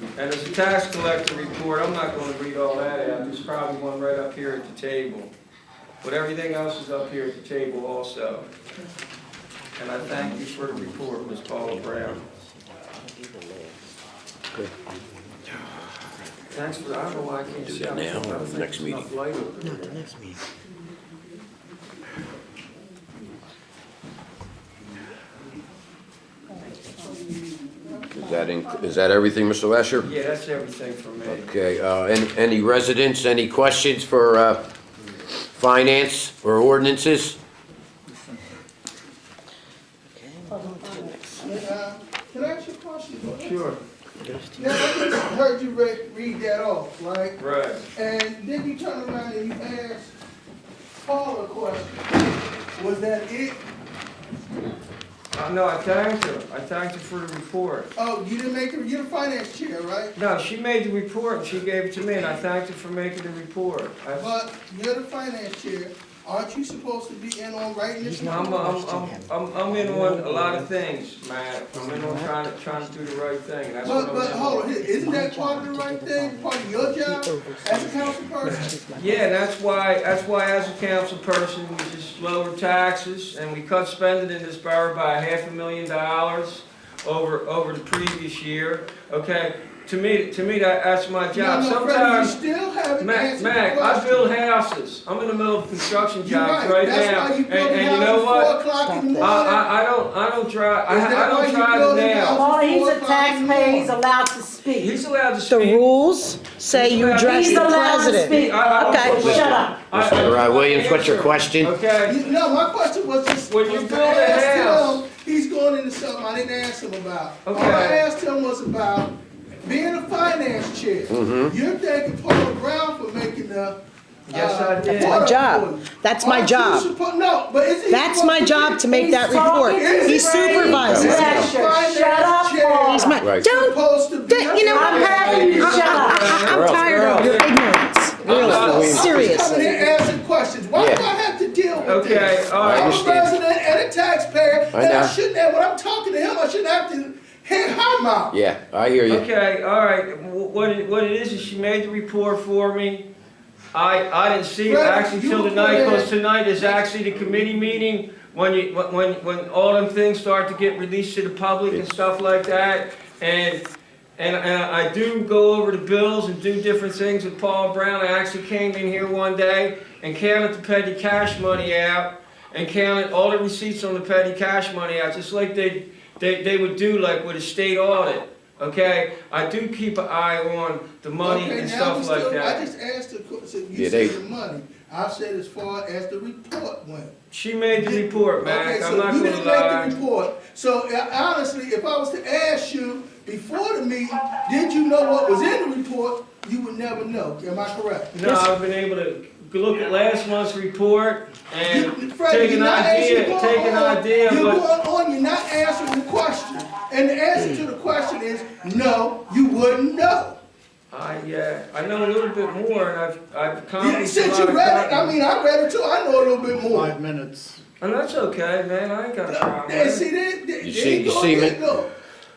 And there's a tax collector report. I'm not going to read all that out. There's probably one right up here at the table. But everything else is up here at the table also. And I thank you for the report, Ms. Paula Brown. Thanks for, I don't know why I can't see. Do that now or next meeting? No, the next meeting. Is that everything, Mr. Lesher? Yeah, that's everything for me. Okay, any residents, any questions for finance or ordinances? Okay, we'll go to the next. Can I ask you a question? Sure. Now, I just heard you read that off, right? Right. And then you turn around and you ask Paul a question. Was that it? No, I thanked her. I thanked her for the report. Oh, you didn't make her, you're the finance chair, right? No, she made the report and she gave it to me, and I thanked her for making the report. But you're the finance chair. Aren't you supposed to be in on writing this? I'm in on a lot of things, Matt. I'm in on trying to do the right thing. That's what But I'm hold on, isn't that part of the right thing, part of your job as a council person? Yeah, that's why as a council person, we just lowered taxes and we cut spending in this borough by $500,000 over the previous year. Okay, to me that's my job. No, Freddie, you Sometimes, still haven't Mac, answered the I question. build houses. I'm in the middle of construction You're jobs right That's now, why you build and a you know house what? at 4 o'clock in the morning. I don't try. I don't try to nail. Well, he's a taxpayer, he's allowed to speak. He's allowed to The speak. rules say you address He's the allowed to president. speak. Okay. Shut up. Mr. Williams, what's your question? Okay. No, my question was just, When you was to build a ask house- him, he's going into something I didn't ask him about. All Okay. I asked him was about being a finance chair. Mm-hmm. You're thanking Paul Brown for making the. Yes, I did. report My job. for you. That's my Aren't you job. No, but is he That's supposed my to job be- to make that He's report. talking He to supervises. Freddie it. Fletcher. Shut up, Paul. He's my, Right. don't, Supposed to be. you know, I'm telling you, shut up. I'm Girls, tired of your ignorance. Really, Coming seriously. here asking questions. Why do Yeah. I have to deal with Okay, this? all I right. I'm a understand. resident and a taxpayer, I and I know. shouldn't have, when I'm talking to him, I shouldn't have to hit her mouth. Yeah, I hear you. Okay, all right. What it is she made the report for me. I didn't see it Fred, actually you till were tonight, put in- because tonight is actually the committee meeting when all them things start to get released to the public and stuff like that. And I do go over the bills and do different things with Paul Brown. I actually came in here one day and counted the petty cash money out and counted all the receipts on the petty cash money out, just like they would do like with a state audit. Okay, I do keep an eye on the money Okay, and now stuff we like still- that. I just asked the question, Yeah, you they- said the money. I said as far as the report went. She made the report, Mac. Okay, I'm so not you gonna didn't lie. make the report. So honestly, if I was to ask you before the meeting, did you know what was in the report, you would never know. Am I correct? No, I've been able to look at last month's report and Freddie, take an you're not idea, answering- take an idea, You're but going on, you're not answering the question. And the answer to the question is, no, you wouldn't know. I know a little bit more, and I've accomplished a Since lot you of read it, I company. mean, I read it too, I know a little bit more. 5 minutes. And that's okay, man, I ain't got a problem And with see, it.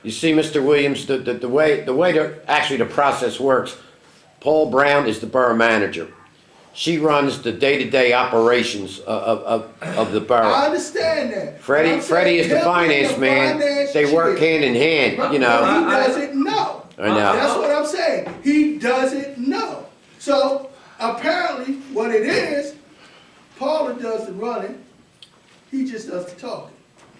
You see, Mr. Williams, the way actually the process works, Paul Brown is the borough manager. She runs the day-to-day operations of the I borough. understand that. Freddie is the finance man. They work hand in hand, you know. But he doesn't know. I know. That's what I'm saying. He doesn't know. So apparently, what it is, Paula does the running. He just does the talking.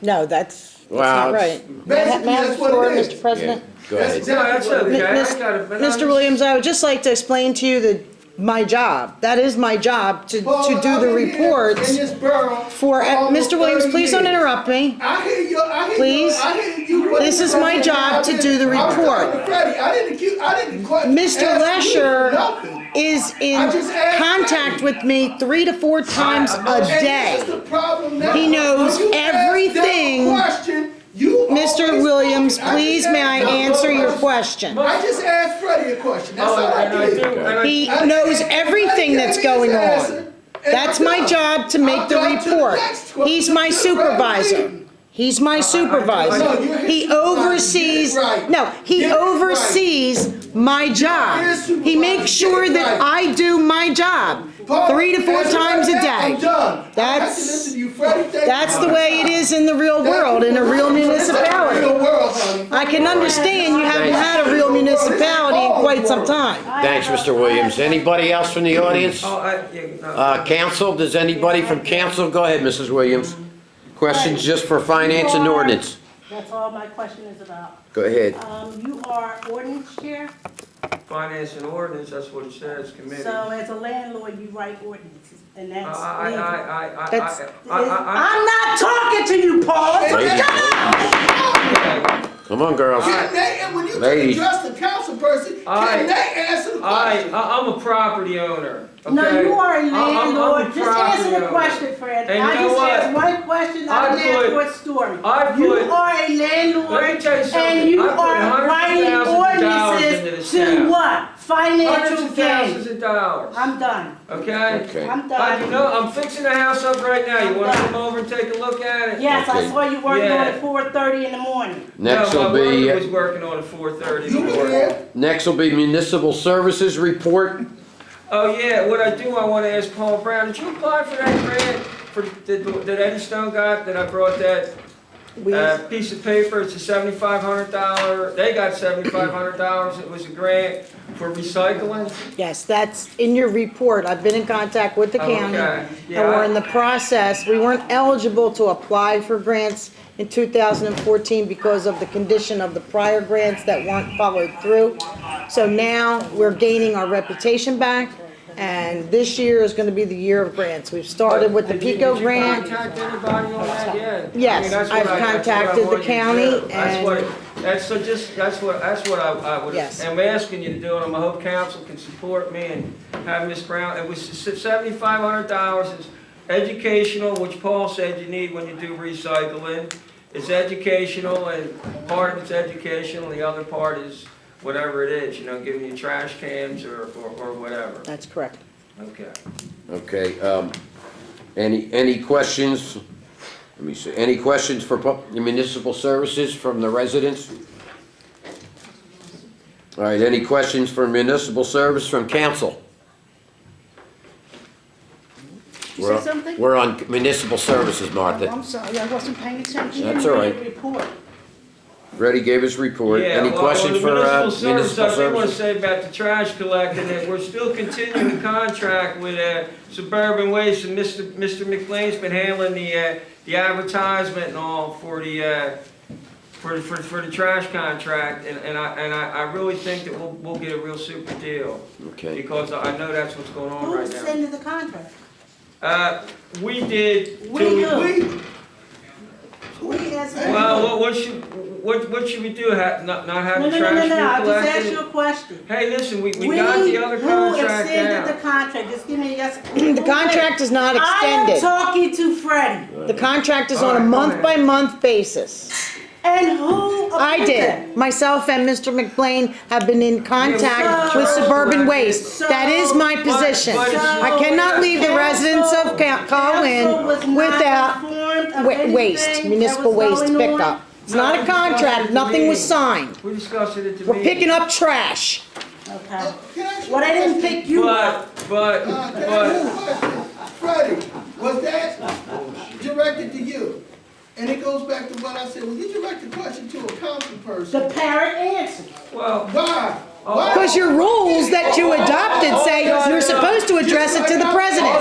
No, that's Well, not it's- right. Basically, May I have that's the what floor, it is. Mr. President? Go That's ahead. exactly No, that's what it okay. is. I Miss- got it, but Mr. Williams, I would just like to explain to you that my job, that is my job, to Paula, do I've the been here reports in this borough for, almost Mr. Williams, 30 please don't years. interrupt me. I hear you. I hear Please. you. I hear you. What This you is my saying. job to do the I was report. talking to Freddie. I didn't quite Mr. ask you Lesher nothing. is in I just asked contact Freddie. with me 3 to 4 times a And day. this is the problem now. He knows When you ask them a everything. question, you Mr. always Williams, talking. please may I answer your question? I just asked Freddie a question. That's all I did. He knows everything that's going on. That's my job to make the report. He's my supervisor. He's my No, supervisor. you're his He supervisor. oversees, Get it right. no, he Get it right. oversees my job. his He supervisor. makes sure Get it that right. I do my job Paul, 3 to 4 answer times a like that, I'm day. done. I have to That's- listen to you, Freddie. Thank That's you. the way it is in the real Thank world, you in a for- real Real municipality. world, honey. I can understand you haven't had a real municipality in quite some time. Thanks, Mr. Williams. Anybody else from the audience? Oh, yeah, no. Council, does anybody from council? Go ahead, Mrs. Williams. Questions just for finance and ordinance? That's all my question is about. Go ahead. You are ordinance chair, Finance and ordinance, that's what it says, committee. so as a landlord, you write ordinances, and that's legal. That's- I'm not talking to you, Paul. Ladies, come on, girls. Can they, and when you Ladies. can address the council person, can they answer the question? I'm a property owner, okay? No, you are a I'm a landlord. Just property answer the owner. question, Fred. And I you know just what? asked one question, I not an put- answer story. I You put- are a Let me landlord, tell you something. and you I put are hundreds of writing thousands of dollars into ordinances this to town. what? Financial Hundreds of thousands gain. of dollars, I'm done. okay? Okay. I'm You done. know, I'm fixing the house up right now. You I'm wanna done. come over and take a look at it? Yes, I Okay. saw you working on Yeah. it 4:30 in the morning. Next No, will my worker was be, working on it 4:30 in the You morning. there? next will be municipal services report. Oh, yeah, what I do, I wanna ask Paul Brown, did you apply for that grant that Eddie Stone got, that I brought that We, piece of paper? It's a $7,500, they got $7,500, it was a grant for recycling. yes, that's in your report. I've been in contact with the county. Okay, And we're in yeah, the process. We weren't eligible to apply for grants in 2014 because of the condition of the prior grants that weren't followed through. So now we're gaining our reputation back, and this year is gonna be the year of grants. We've started with the PICO grant. Did you contact anybody on that yet? Yes, I mean, that's what I've that's what I contacted the wanted you to county do. That's what, and- that's what I would, Yes. am asking you to do, and I hope council can support me and have Ms. Brown. It was $7,500, it's educational, which Paul said you need when you do recycling. It's educational, and part of it's educational, the other part is whatever it is, you know, giving you trash cans or whatever. That's correct. Okay. Okay, any questions? Let me see, any questions for municipal services from the residents? All right, any questions for municipal service from council? You say something? We're on municipal services, Martha. I'm sorry, I wasn't paying attention. That's all right. Report. Freddie gave his report. Yeah, Any well, questions for municipal service, municipal I do want to services? say about the trash collecting, that we're still continuing the contract with Suburban Waste, and Mr. McLean's been handling the advertisement and all for the trash contract, and I really think that we'll get a real super deal, Okay, because I know that's what's going on Who right now. extended the contract? We did. We till who? We, We asked. Well, what should we do? Not have No, the no, no, trash no, no, I be just asked collected? you a question. Hey, listen, we got the other Who contract extended the out. contract? Just give me a yes. The contract is not I am extended. talking to Freddie. The contract is All on a right, go ahead. month-by-month basis. And who approved I it? did. Myself and Mr. McLean have been in contact So- with Suburban Waste. so- That is my position. but- I cannot leave the residents of Colwyn without waste, municipal waste pickup. It's not a contract, nothing was signed. We discussed it at the We're meeting. picking up trash. Okay. can I ask you Well, a they didn't question? pick you up. But, Can I ask you a question? Freddie, was that directed to you? And it goes back to what I said, well, you direct the question to a council person. The parent answered. well, Why? Why? Because your rules that you adopted say you're supposed to address it to the president.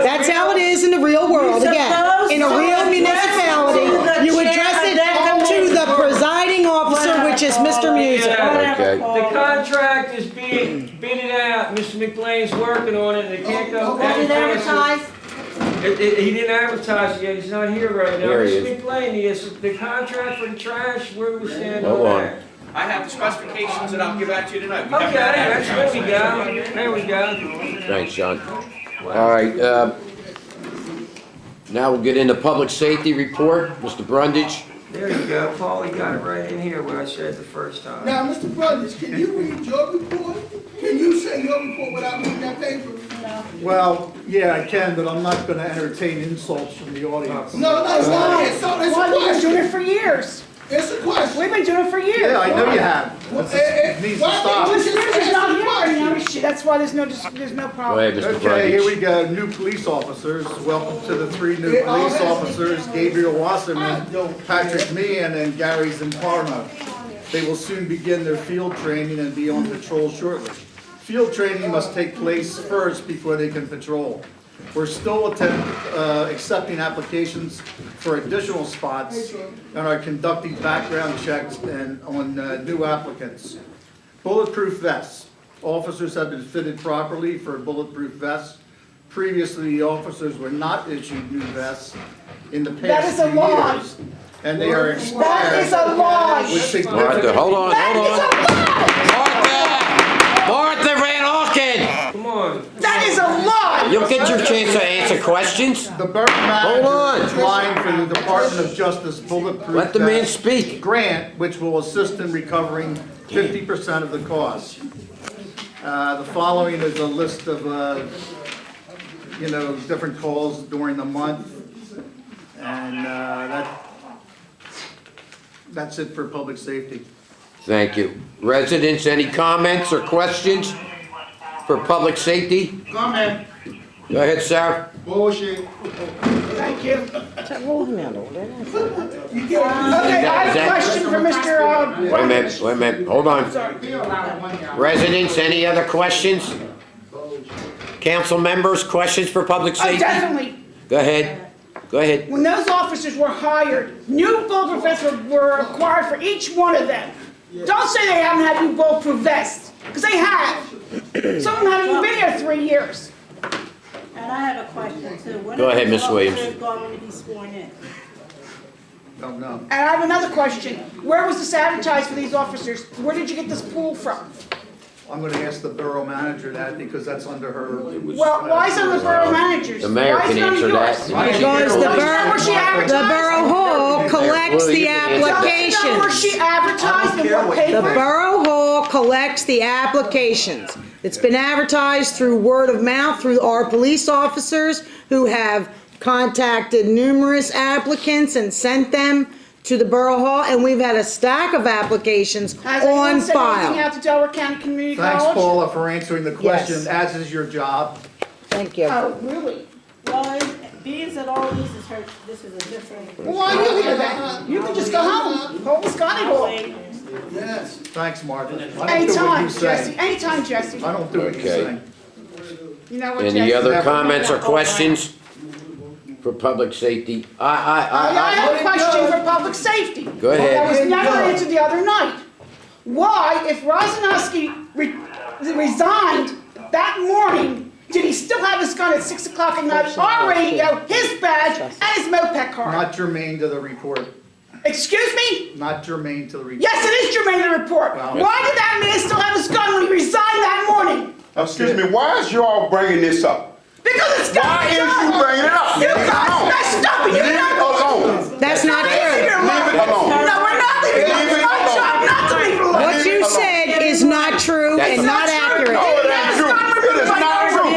That's how it is in the real world, again. In a real municipality, you address it to the presiding officer, which is Mr. Music. Okay. the contract is being bidded out, Mr. McLean's working on it, and it can't go. Was it advertised? He didn't advertise it yet, he's not here right now. Here he Mr. is. McLean, the contract for the trash, where do we stand Hold on on. that? I have the specifications that I'll give out to you tonight. We have Okay, that that's, there we advertised. go, there we go. Thanks, John. All right, now we'll get into public safety report. Mr. Brundage. There you go, Paul, you got it right in here, what I said the first time. Now, Mr. Brothers, can you read your report? Can you say your report without reading that paper? No. Well, yeah, I can, but I'm not gonna entertain insults from the audience. No, it's not, it's a Well, we've been doing question. it for years. It's a question. We've been doing it for years. Yeah, I know you have. It needs to stop. Mr. Rizzo's not here right now, is she? That's why there's no Go problem. ahead, Mr. Okay, here we Brundage. go, new police officers. Welcome to the 3 new police officers, Gabriel Wasserman, Patrick Meehan, and Gary Zimparno. They will soon begin their field training and be on patrol shortly. Field training must take place first before they can patrol. We're still accepting applications for additional spots and are conducting background checks on new applicants. Bulletproof vests. Officers have been fitted properly for bulletproof vests. Previously, the officers were not issued new vests in the That past is a 2 lie. years. And they are That is expired a lie. with Martha, significant... hold on, That hold is on. a lie. Martha Van Auken! Come on. That is a lie. You'll get your chance to answer questions. The borough Hold on. manager is applying for the Department of Justice Bulletproof Let the man Vest speak. grant, which will assist in recovering 50% of the cost. The following is a list of, different calls during the month. And that's it for public safety. Thank you. Residents, any comments or questions for public safety? Comment, Go ahead, sir. bullshit. Thank you. Roll him out over there. Okay, I have a question for Mr. Wait a minute, hold on. Residents, any other questions? Council members, questions for public Oh, safety? definitely. Go ahead, go ahead. When those officers were hired, new bulletproof vests were acquired for each one of them. Don't say they haven't had new bulletproof vests, because they have. Some of them haven't even been here 3 years. And I have a question too. When Go are ahead, these Ms. Williams. officers going to be sworn in? Don't know. And I have another question. Where was this advertised for these officers? Where did you get this pool from? I'm gonna ask the borough manager that because that's under her. Well, why is it on the borough managers? The mayor Why is can it on answer yours? that. Because the Where she borough, advertised? the borough hall collects the Well, you can answer that. Don't you know where she applications. advertised and what The paper? borough hall collects the applications. It's been advertised through word of mouth, through our police officers who have contacted numerous applicants and sent them to the borough hall, and we've had a stack of applications Has anyone on sent anything file. out to Delaware County Community Thanks, College? Paula, for answering the question, Yes. as is your job. Thank you. Oh, really? Well, being that all this is her, this is a different. Well, why are you here then? You can just go home. Hold Scotty Ball. Yes. Thanks, Martha. I don't do what Anytime, you Jesse. say. Anytime, Jesse. I don't do what you Okay. say. You know what, Jesse? Any other comments or questions for public safety? I have a question for public safety. Go ahead. That was never answered the other night. Why, if Rosanowski resigned that morning, did he still have his gun at 6 o'clock at night, our radio, his badge, and his moped card? Not germane to the report. Excuse me? Not germane to the report. Yes, it is germane to the report. Wow. Why did that man still have his gun when he resigned that morning? Excuse me, why is y'all bringing this up? Because it's got Why to be is done. you bringing it up? You Leave it guys alone. messed up and you Leave it know it. alone. That's not Leave true. it alone. Leave it alone. No, we're not leaving it alone. Leave It's it my alone. job not to leave it alone. What you said is not true That's and not true. accurate. No, it ain't true. It is not true.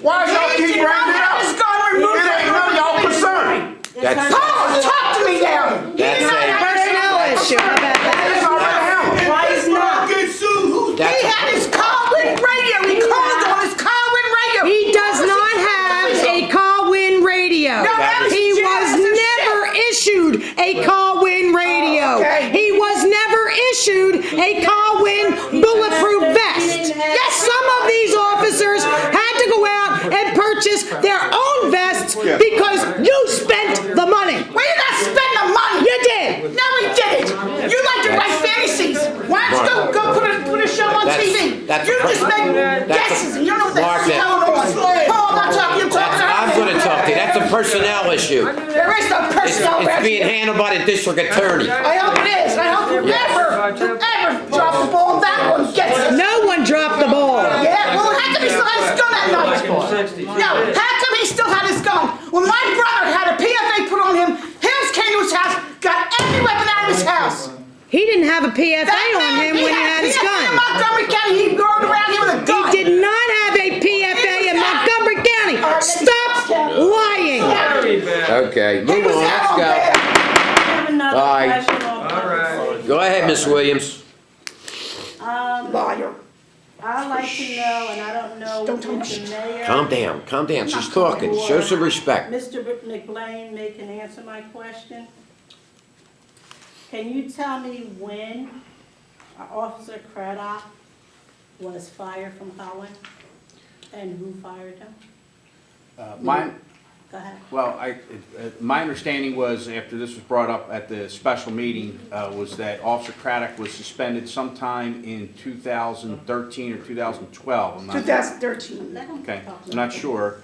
Why y'all keep He did bringing not it have up? his gun removed. It ain't none of y'all concern. That's, Paul, talk to me now. He That's did not a have his Personnel gun issue. How about that? It's already handled. Why is not? Get sued, who's that's, He had his Colwyn radio. He called on his Colwyn radio. He does not have a Colwyn radio. No, that was He was Jazz and never issued a Colwyn radio. okay. He was never issued a Colwyn bulletproof vest. Yes, some of these officers had to go out and purchase their own vests because you spent the money. We did not spend the money. You did. No, we didn't. You like to write fantasies. Why don't you go put a show on That's- TV? that's You a just make that's a- guesses and you don't know what the Mark, hell's going on. Paul, I'm not talking. You're talking. I'm gonna talk to you. That's a personnel issue. There is no It's, personnel it's being issue. handled by the district attorney. I hope it is. I hope whoever dropped the ball on that one gets it. No one dropped the ball. Yeah, well, how come he still had his gun that night? No, how come he still had his gun? When my brother had a PFA put on him, Hills came to his house, got every weapon out of his house. He didn't have a PFA That on him when he had his in gun. Montgomery County, he rode around here with a gun. He did not have a PFA in He was Okay, He move was on, let's out go. there. I have another All right. question on All right. public safety. Go ahead, Miss Williams. Liar. I'd like to know, and I don't know Don't tell me if the mayor. Calm down, she's talking, show some respect. Mr. McBlain may can answer my question. Can you tell me when Officer Craddock was fired from Colwyn? And who fired him? Go ahead. My understanding was, after this was brought up at the special meeting, was that Officer Craddock was suspended sometime in 2013 or 2012. I'm not 2013. Okay, I'm not sure.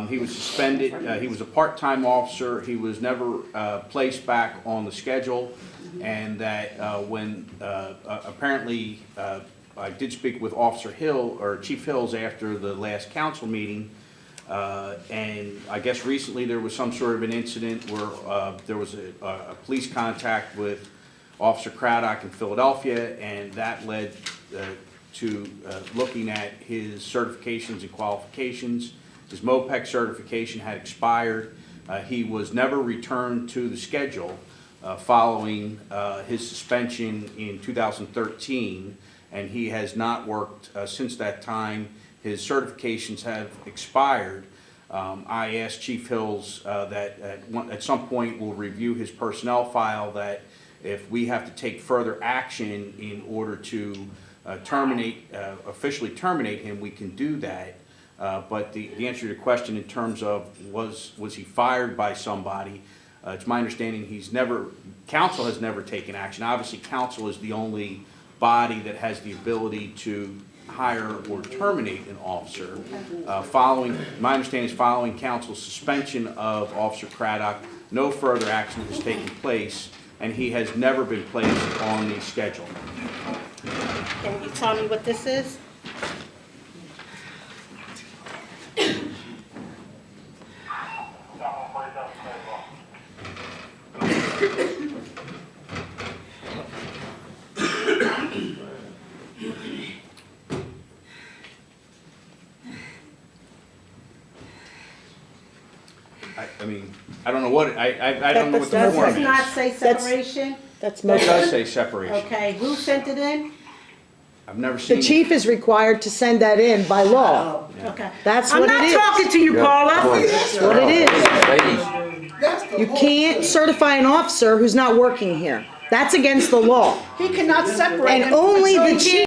He was suspended, he was a part-time officer, he was never placed back on the schedule, and that when, apparently, I did speak with Officer Hill, or Chief Hills, after the last council meeting, and I guess recently there was some sort of an incident where there was a police contact with Officer Craddock in Philadelphia, and that led to looking at his certifications and qualifications. His MOPEC certification had expired. He was never returned to the schedule following his suspension in 2013, and he has not worked since that time. His certifications have expired. I asked Chief Hills that at some point we'll review his personnel file, that if we have to take further action in order to officially terminate him, we can do that. But the answer to your question in terms of was he fired by somebody, it's my understanding council has never taken action. Obviously, council is the only body that has the ability to hire or terminate an officer. My understanding is following council's suspension of Officer Craddock, no further action has taken place, and he has never been placed on the schedule. Can you tell me what this is? I mean, I don't know what, I don't know what the Does form this is. not say separation? That's It most, does say separation. Okay, who sent it in? I've never seen the it. chief is required to send that in by law. Okay. That's I'm what it not is. talking to you, Come Paula. on. That's what it is. Ladies, That's the You whole can't thing. certify an officer who's not working here. That's against the law. He cannot separate And him only until the he chief